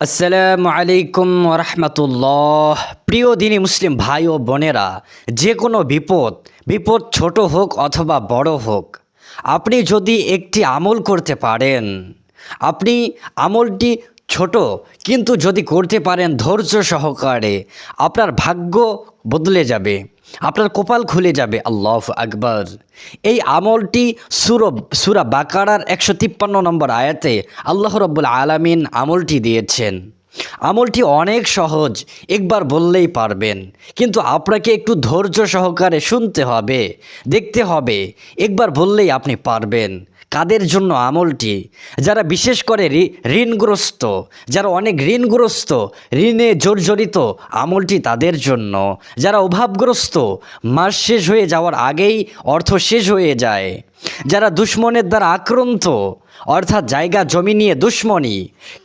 আসসালামু আলাইকুম রহমতুল্লাহ। প্রিয় দিনী মুসলিম ভাই ও বোনেরা, যে কোনো বিপদ ছোট হোক অথবা বড় হোক, আপনি যদি একটি আমল করতে পারেন, আপনি আমলটি ছোট কিন্তু যদি করতে পারেন ধৈর্য সহকারে, আপনার ভাগ্য বদলে যাবে, আপনার কপাল খুলে যাবে। আল্লাহু আকবার। এই আমলটি সূরা বাকারার 153 নম্বর আয়াতে আল্লাহ রাব্বুল আলামিন আমলটি দিয়েছেন। আমলটি অনেক সহজ, একবার বললেই পারবেন, কিন্তু আপনাকে একটু ধৈর্য সহকারে শুনতে হবে, দেখতে হবে। একবার বললেই আপনি পারবেন। কাদের জন্য আমলটি? যারা বিশেষ করে ঋণগ্রস্ত, যারা অনেক ঋণগ্রস্ত, ঋণে জর্জরিত, আমলটি তাদের জন্য। যারা অভাবগ্রস্ত, মাস শেষ হয়ে যাওয়ার আগেই অর্থ শেষ হয়ে যায়। যারা দুশ্মনের দ্বারা আক্রান্ত, অর্থাৎ জায়গা জমি নিয়ে দুশ্মনী,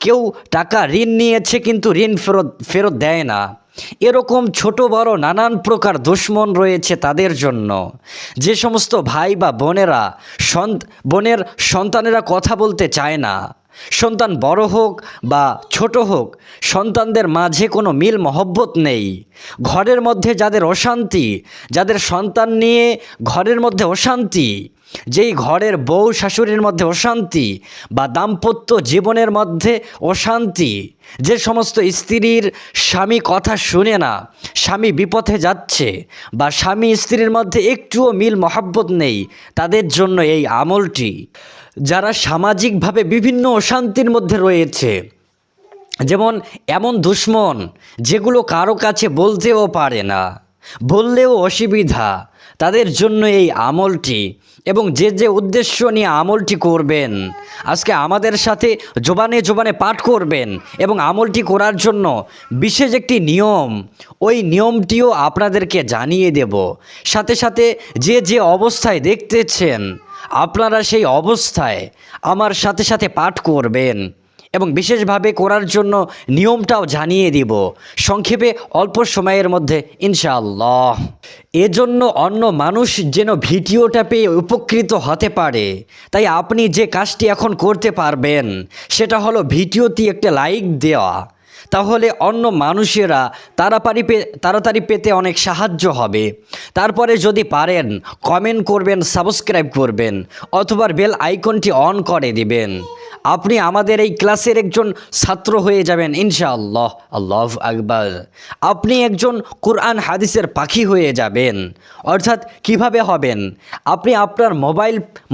কেউ টাকা ঋণ নিয়েছে কিন্তু ঋণ ফেরত দেয় না, এরকম ছোট বড় নানান প্রকার দুশ্মন রয়েছে তাদের জন্য। যে সমস্ত ভাই বা বোনেরা বোনের সন্তানেরা কথা বলতে চায় না, সন্তান বড় হোক বা ছোট হোক, সন্তানদের মাঝে কোনো মিল মহব্বত নেই, ঘরের মধ্যে যাদের অশান্তি, যাদের সন্তান নিয়ে ঘরের মধ্যে অশান্তি, যেই ঘরের বউ শাশুড়ির মধ্যে অশান্তি বা দাম্পত্য জীবনের মধ্যে অশান্তি, যে সমস্ত স্ত্রীর স্বামী কথা শুনে না, স্বামী বিপথে যাচ্ছে বা স্বামী স্ত্রীর মধ্যে একটুও মিল মহব্বত নেই, তাদের জন্য এই আমলটি। যারা সামাজিকভাবে বিভিন্ন অশান্তির মধ্যে রয়েছে, যেমন এমন দুশ্মন যেগুলো কারো কাছে বলতেও পারে না, বললেও অসুবিধা, তাদের জন্য এই আমলটি। এবং যে উদ্দেশ্য নিয়ে আমলটি করবেন, আজকে আমাদের সাথে জবানে জবানে পাঠ করবেন। এবং আমলটি করার জন্য বিশেষ একটি নিয়ম, ওই নিয়মটিও আপনাদেরকে জানিয়ে দেব। সাথে সাথে যে অবস্থায় দেখতেছেন, আপনারা সেই অবস্থায় আমার সাথে সাথে পাঠ করবেন এবং বিশেষভাবে করার জন্য নিয়মটাও জানিয়ে দিব সংক্ষেপে অল্প সময়ের মধ্যে ইনশাআল্লাহ। এজন্য অন্য মানুষ যেন ভিডিওটা পেয়ে উপকৃত হতে পারে, তাই আপনি যে কাজটি এখন করতে পারবেন সেটা হলো ভিডিওতে একটা লাইক দেওয়া। তাহলে অন্য মানুষেরা তাড়াতাড়ি পেতে অনেক সাহায্য হবে। তারপরে যদি পারেন কমেন্ট করবেন, সাবস্ক্রাইব করবেন, অথবা বেল আইকনটি অন করে দিবেন। আপনি আমাদের এই ক্লাসের একজন ছাত্র হয়ে যাবেন ইনশাআল্লাহ। আল্লাহু আকবার। আপনি একজন কোরআন হাদিসের পাখি হয়ে যাবেন। অর্থাৎ কিভাবে হবেন? আপনি আপনার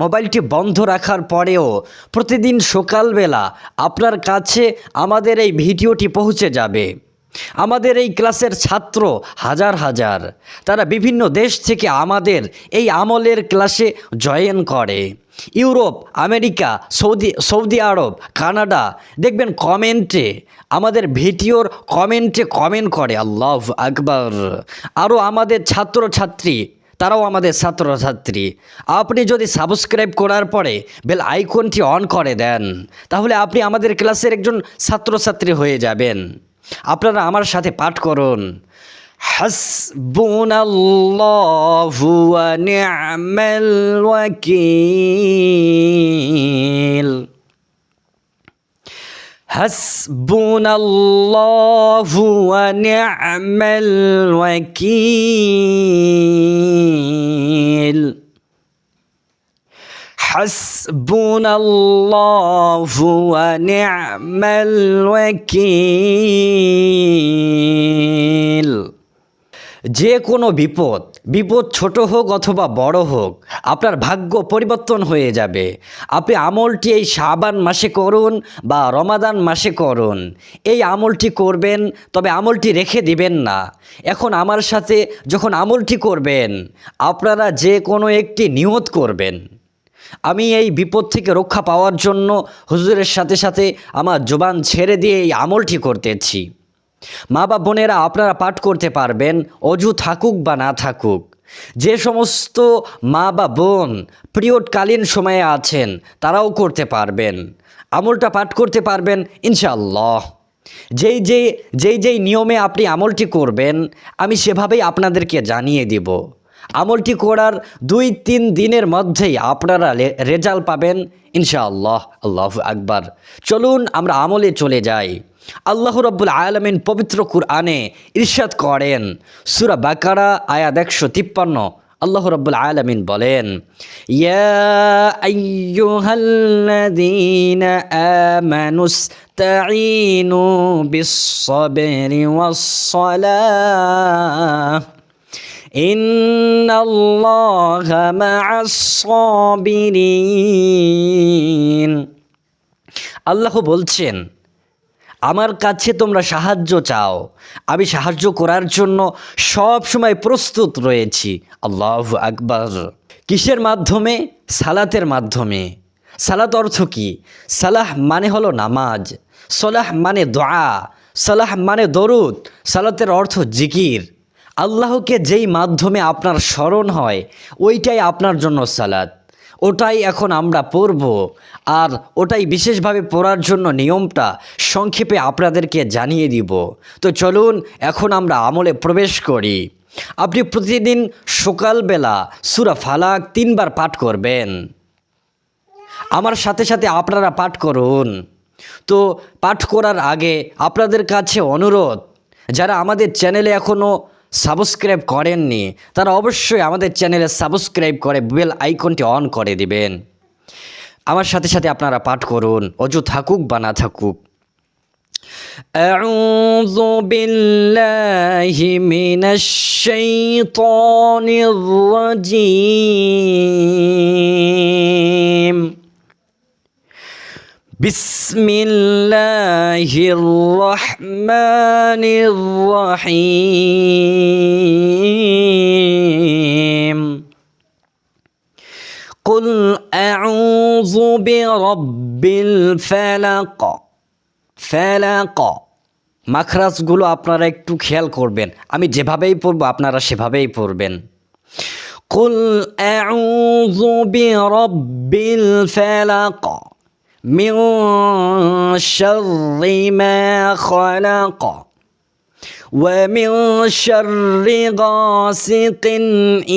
মোবাইলটি বন্ধ রাখার পরেও প্রতিদিন সকালবেলা আপনার কাছে আমাদের এই ভিডিওটি পৌঁছে যাবে। আমাদের এই ক্লাসের ছাত্র হাজার হাজার, তারা বিভিন্ন দেশ থেকে আমাদের এই আমলের ক্লাসে জয়েন করে। ইউরোপ, আমেরিকা, সৌদি আরব, কানাডা, দেখবেন কমেন্টে আমাদের ভিডিওর কমেন্ট করে। আল্লাহু আকবার। আরও আমাদের ছাত্রছাত্রী, তারাও আমাদের ছাত্রছাত্রী। আপনি যদি সাবস্ক্রাইব করার পরে বেল আইকনটি অন করে দেন, তাহলে আপনি আমাদের ক্লাসের একজন ছাত্রছাত্রী হয়ে যাবেন। আপনারা আমার সাথে পাঠ করুন, হাসবুনাল্লাহু ওয়া নি'মাল ওয়াকিল। হাসবুনাল্লাহু ওয়া নি'মাল ওয়াকিল। হাসবুনাল্লাহু ওয়া নি'মাল ওয়াকিল। যে কোনো বিপদ ছোট হোক অথবা বড় হোক, আপনার ভাগ্য পরিবর্তন হয়ে যাবে। আপনি আমলটি এই শাবান মাসে করুন বা রমাদান মাসে করুন, এই আমলটি করবেন, তবে আমলটি রেখে দিবেন না। এখন আমার সাথে যখন আমলটি করবেন, আপনারা যে কোনো একটি নিয়ত করবেন। আমি এই বিপদ থেকে রক্ষা পাওয়ার জন্য হুজুরের সাথে সাথে আমার জবান ছেড়ে দিয়ে এই আমলটি করতেছি। মা বা বোনেরা, আপনারা পাঠ করতে পারবেন, অজু থাকুক বা না থাকুক। যে সমস্ত মা বা বোন পিরিয়ডকালীন সময়ে আছেন, তারাও করতে পারবেন, আমলটা পাঠ করতে পারবেন ইনশাআল্লাহ। যেই নিয়মে আপনি আমলটি করবেন, আমি সেভাবেই আপনাদেরকে জানিয়ে দিব। আমলটি করার 2-3 দিনের মধ্যেই আপনারা রেজাল্ট পাবেন ইনশাআল্লাহ। আল্লাহু আকবার। চলুন আমরা আমলে চলে যাই। আল্লাহ রাব্বুল আলামিন পবিত্র কুরআনে ইরশাদ করেন, সূরা বাকারা আয়াত 153, আল্লাহ রাব্বুল আলামিন বলেন, ইয়া আইয়ুহাল্লাযীনা আমানুস্তাঈনু বিস-সাবরি ওয়াস-সালাহ ইন্নাল্লাহা মা'আস-সাবিরিন। আল্লাহ বলছেন, আমার কাছে তোমরা সাহায্য চাও, আমি সাহায্য করার জন্য সব সময় প্রস্তুত রয়েছি। আল্লাহু আকবার। কিসের মাধ্যমে? সালাতের মাধ্যমে। সালাত অর্থ কি? সালাহ মানে হলো নামাজ, সলাহ মানে দোয়া, সালাহ মানে দরুদ, সালাতের অর্থ জিকির। আল্লাহকে যেই মাধ্যমে আপনার স্মরণ হয় ওইটাই আপনার জন্য সালাত, ওটাই এখন আমরা পড়ব। আর ওটাই বিশেষভাবে পড়ার জন্য নিয়মটা সংক্ষেপে আপনাদেরকে জানিয়ে দিব। তো চলুন এখন আমরা আমলে প্রবেশ করি। আপনি প্রতিদিন সকালবেলা সূরা ফালাক 3 বার পাঠ করবেন। আমার সাথে সাথে আপনারা পাঠ করুন। তো পাঠ করার আগে আপনাদের কাছে অনুরোধ, যারা আমাদের চ্যানেলে এখনও সাবস্ক্রাইব করেননি তারা অবশ্যই আমাদের চ্যানেলে সাবস্ক্রাইব করে বেল আইকনটি অন করে দিবেন। আমার সাথে সাথে আপনারা পাঠ করুন, অজু থাকুক বা না থাকুক। আউযু বিল্লাহি মিনাশ শাইতানির রাজীম। বিসমিল্লাহির রহমানির রহিম। কুল আউযু বিরাব্বিল ফালাক। ফালাক মাখরাজগুলো আপনারা একটু খেয়াল করবেন, আমি যেভাবেই পড়ব আপনারা সেভাবেই পড়বেন। কুল আউযু বিরাব্বিল ফালাক মিন শাররি মা খালাক ওয়া মিন শাররি গাসিকিন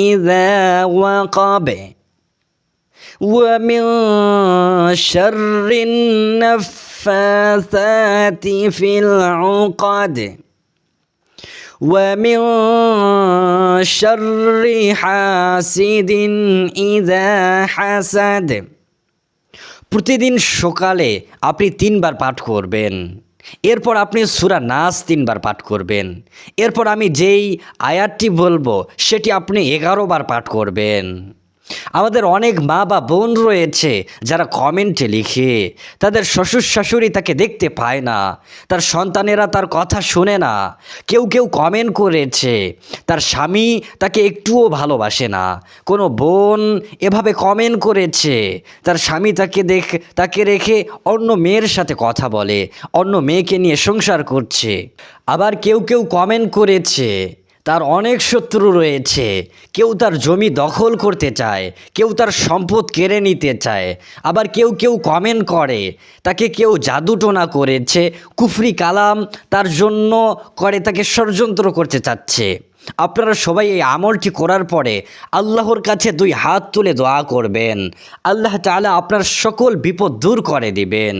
ইযা ওয়াকাব ওয়া মিন শাররিন নাফাসাতি ফিল উকাদ ওয়া মিন শাররি হাসিদিন ইযা হাসাদ। প্রতিদিন সকালে আপনি 3 বার পাঠ করবেন। এরপর আপনি সূরা নাস 3 বার পাঠ করবেন। এরপর আমি যেই আয়াতটি বলবো সেটি আপনি 11 বার পাঠ করবেন। আমাদের অনেক মা বা বোন রয়েছে যারা কমেন্টে লিখে তাদের শ্বশুর শাশুড়ি তাকে দেখতে পায় না, তার সন্তানেরা তার কথা শোনে না। কেউ কেউ কমেন্ট করেছে তার স্বামী তাকে একটুও ভালোবাসে না। কোনো বোন এভাবে কমেন্ট করেছে তার স্বামী তাকে রেখে অন্য মেয়ের সাথে কথা বলে, অন্য মেয়েকে নিয়ে সংসার করছে। আবার কেউ কেউ কমেন্ট করেছে তার অনেক শত্রু রয়েছে, কেউ তার জমি দখল করতে চায়, কেউ তার সম্পদ কেড়ে নিতে চায়। আবার কেউ কেউ কমেন্ট করে তাকে কেউ জাদুটোনা করেছে, কুফরি কালাম তার জন্য করে, তাকে ষড়যন্ত্র করতে চাচ্ছে। আপনারা সবাই এই আমলটি করার পরে আল্লাহর কাছে 2 হাত তুলে দোয়া করবেন। আল্লাহ তাআলা আপনার সকল বিপদ দূর করে দিবেন,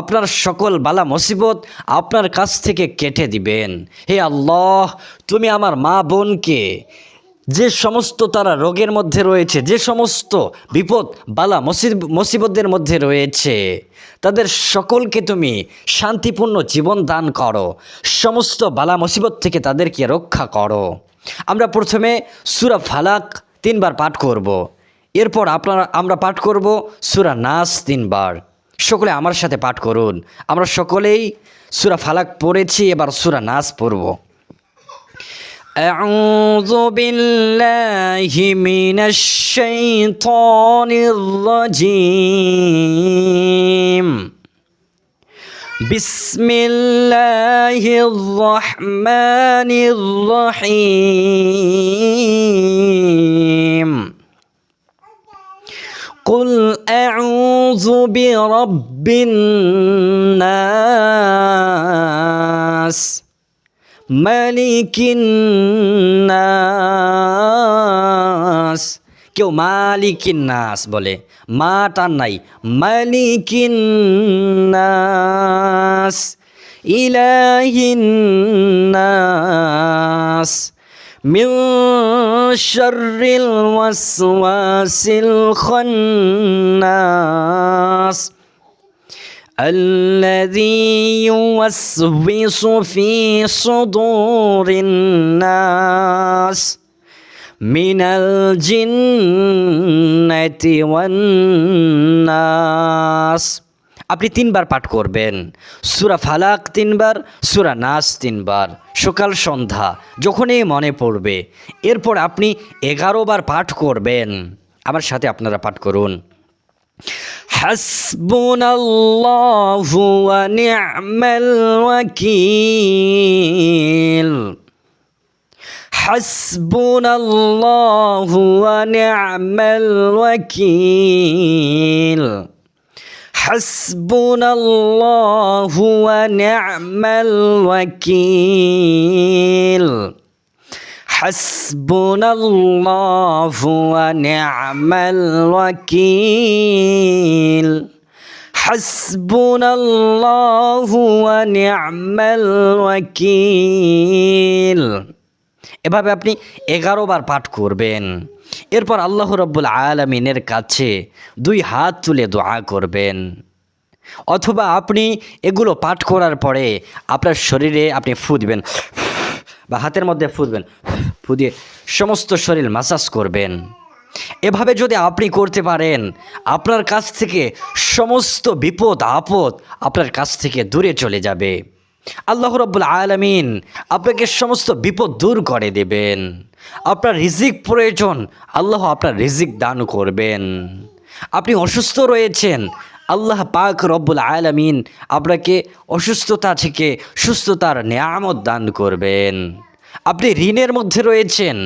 আপনার সকল বালা মুসিবত আপনার কাছ থেকে কেটে দিবেন। হে আল্লাহ, তুমি আমার মা বোনকে যে সমস্ত তারা রোগের মধ্যে রয়েছে, যে সমস্ত বিপদ বালা মুসিবতের মধ্যে রয়েছে, তাদের সকলকে তুমি শান্তিপূর্ণ জীবন দান করো, সমস্ত বালা মুসিবত থেকে তাদেরকে রক্ষা করো। আমরা প্রথমে সূরা ফালাক 3 বার পাঠ করব। এরপর আমরা পাঠ করব সূরা নাস 3 বার। সকলে আমার সাথে পাঠ করুন। আমরা সকলেই সূরা ফালাক পড়েছি, এবার সূরা নাস পড়ব। أعوذ بالله من الشيطان الرجيم. بسم الله الرحمن الرحيم. قل أعوذ برب الناس মালিকিন নাস। কেউ মালিকিন নাস বলে, মা টান নাই, মালিকিন নাস, ইলাহিন নাস, মিন শাররিল ওয়াসওয়াসিল খান্নাস الذي يوسوس في صدور الناس من الجنة والناس। আপনি 3 বার পাঠ করবেন, সূরা ফালাক 3 বার, সূরা নাস 3 বার, সকাল সন্ধ্যা যখনই মনে পড়বে। এরপর আপনি 11 বার পাঠ করবেন। আমার সাথে আপনারা পাঠ করুন, হাসবুনাল্লাহু ওয়া নি'মাল ওয়াকিল, হাসবুনাল্লাহু ওয়া নি'মাল ওয়াকিল, হাসবুনাল্লাহু ওয়া নি'মাল ওয়াকিল, হাসবুনাল্লাহু ওয়া নি'মাল ওয়াকিল, হাসবুনাল্লাহু ওয়া নি'মাল ওয়াকিল। এভাবে আপনি 11 বার পাঠ করবেন। এরপর আল্লাহ রাব্বুল আলামিনের কাছে 2 হাত তুলে দোয়া করবেন, অথবা আপনি এগুলো পাঠ করার পরে আপনার শরীরে আপনি ফু দিবেন বা হাতের মধ্যে ফু দিবেন, ফু দিয়ে সমস্ত শরীর মাসাজ করবেন। এভাবে যদি আপনি করতে পারেন, আপনার কাছ থেকে সমস্ত বিপদ আপদ আপনার কাছ থেকে দূরে চলে যাবে। আল্লাহ রাব্বুল আলামিন আপনাকে সমস্ত বিপদ দূর করে দেবেন। আপনার রিজিক প্রয়োজন, আল্লাহ আপনার রিজিক দান করবেন। আপনি অসুস্থ রয়েছেন, আল্লাহ পাক রব্বুল আলামিন আপনাকে অসুস্থতা থেকে সুস্থতার নিয়ামত দান করবেন। আপনি ঋণের মধ্যে রয়েছেন,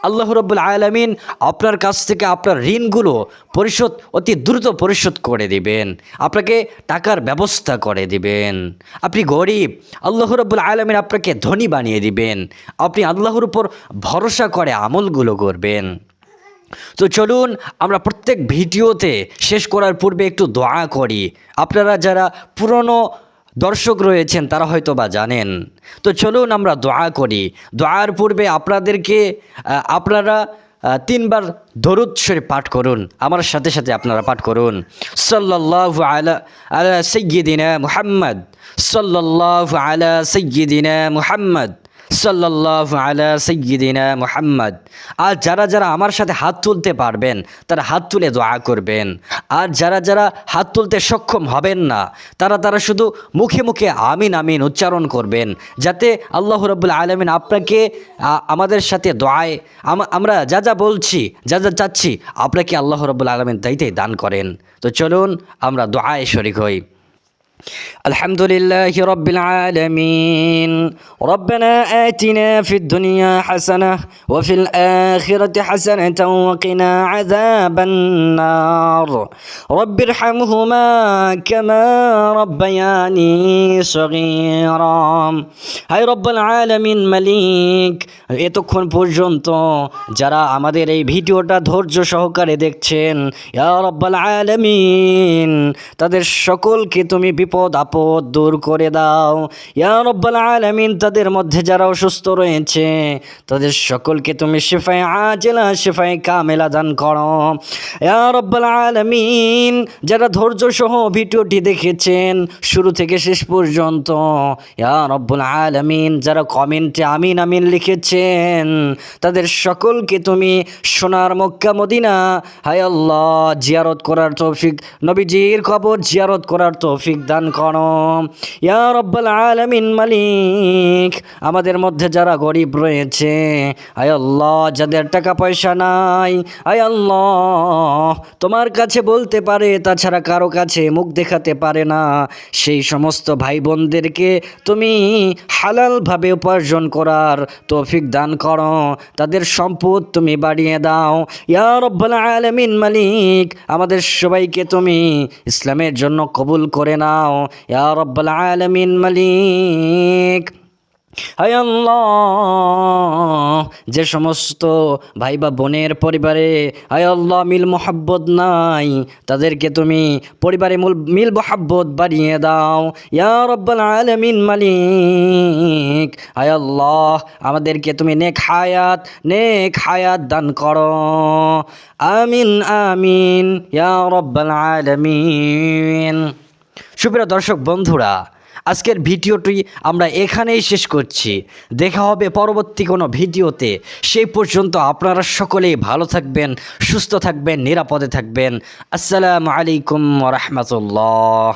আল্লাহ রাব্বুল আলামিন আপনার কাছ থেকে আপনার ঋণগুলো পরিশোধ অতি দ্রুত পরিশোধ করে দিবেন, আপনাকে টাকার ব্যবস্থা করে দিবেন। আপনি গরিব, আল্লাহ রাব্বুল আলামিন আপনাকে ধনী বানিয়ে দিবেন। আপনি আল্লাহর উপর ভরসা করে আমলগুলো করবেন। তো চলুন আমরা প্রত্যেক ভিডিওতে শেষ করার পূর্বে একটু দোয়া করি। আপনারা যারা পুরনো দর্শক রয়েছেন তারা হয়তো বা জানেন। তো চলুন আমরা দোয়া করি। দোয়ার পূর্বে আপনারা 3 বার দরুদ শরীফ পাঠ করুন। আমার সাথে সাথে আপনারা পাঠ করুন, সাল্লাল্লাহু আলা সাইয়্যিদিনা মুহাম্মদ, সাল্লাল্লাহু আলা সাইয়্যিদিনা মুহাম্মদ, সাল্লাল্লাহু আলা সাইয়্যিদিনা মুহাম্মদ। আর যারা আমার সাথে হাত তুলতে পারবেন তারা হাত তুলে দোয়া করবেন। আর যারা হাত তুলতে সক্ষম হবেন না তারা শুধু মুখে মুখে আমিন আমিন উচ্চারণ করবেন, যাতে আল্লাহ রাব্বুল আলামিন আপনাকে আমাদের সাথে দোয়ায় আমরা যা বলছি, যা চাচ্ছি, আপনাকে আল্লাহ রাব্বুল আলামিন তাইতেই দান করেন। তো চলুন আমরা দোয়ায় শরীক হই। الحمد لله رب العالمين، ربنا آتنا في الدنيا حسنة وفي الآخرة حسنة وقنا عذاب النار، رب ارحمهما كما ربياني صغيرا। হায় রব্বুল আলামিন মালিক, এতক্ষণ পর্যন্ত যারা আমাদের এই ভিডিওটা ধৈর্য সহকারে দেখছেন, ইয়া রব্বুল আলামিন তাদের সকলকে তুমি বিপদ আপদ দূর করে দাও। ইয়া রব্বুল আলামিন তাদের মধ্যে যারা অসুস্থ রয়েছে তাদের সকলকে তুমি শিফায়ে আজিলা শিফায়ে কামিলা দান করো। ইয়া রব্বুল আলামিন যারা ধৈর্য সহ ভিডিওটি দেখেছেন শুরু থেকে শেষ পর্যন্ত, ইয়া রব্বুল আলামিন যারা কমেন্টে আমিন আমিন লিখেছেন তাদের সকলকে তুমি সোনার মক্কা মদিনা হায় আল্লাহ জিয়ারত করার তৌফিক, নবীজির কবর জিয়ারত করার তৌফিক দান করো। ইয়া রব্বুল আলামিন মালিক আমাদের মধ্যে যারা গরিব রয়েছে, আয় আল্লাহ যাদের টাকা পয়সা নাই, আয় আল্লাহ তোমার কাছে বলতে পারে তাছাড়া কারো কাছে মুখ দেখাতে পারে না, সেই সমস্ত ভাই বোনদেরকে তুমি হালালভাবে উপার্জন করার তৌফিক দান করো, তাদের সম্পদ তুমি বাড়িয়ে দাও। ইয়া রব্বুল আলামিন মালিক আমাদের সবাইকে তুমি ইসলামের জন্য কবুল করে নাও। ইয়া রব্বুল আলামিন মালিক হায় আল্লাহ, যে সমস্ত ভাই বা বোনের পরিবারে হায় আল্লাহ মিল মোহাব্বত নাই, তাদেরকে তুমি পরিবারে মিল মোহাব্বত বাড়িয়ে দাও ইয়া রব্বাল আলামিন। মালিক হায় আল্লাহ, আমাদেরকে তুমি নেক হায়াত দান করো। আমিন আমিন ইয়া রব্বাল আলামিন। সুপ্রিয় দর্শক বন্ধুরা, আজকের ভিডিওটি আমরা এখানেই শেষ করছি। দেখা হবে পরবর্তী কোনো ভিডিওতে। সেই পর্যন্ত আপনারা সকলেই ভালো থাকবেন, সুস্থ থাকবেন, নিরাপদে থাকবেন। আসসালামু আলাইকুম ওয়া রাহমাতুল্লাহ।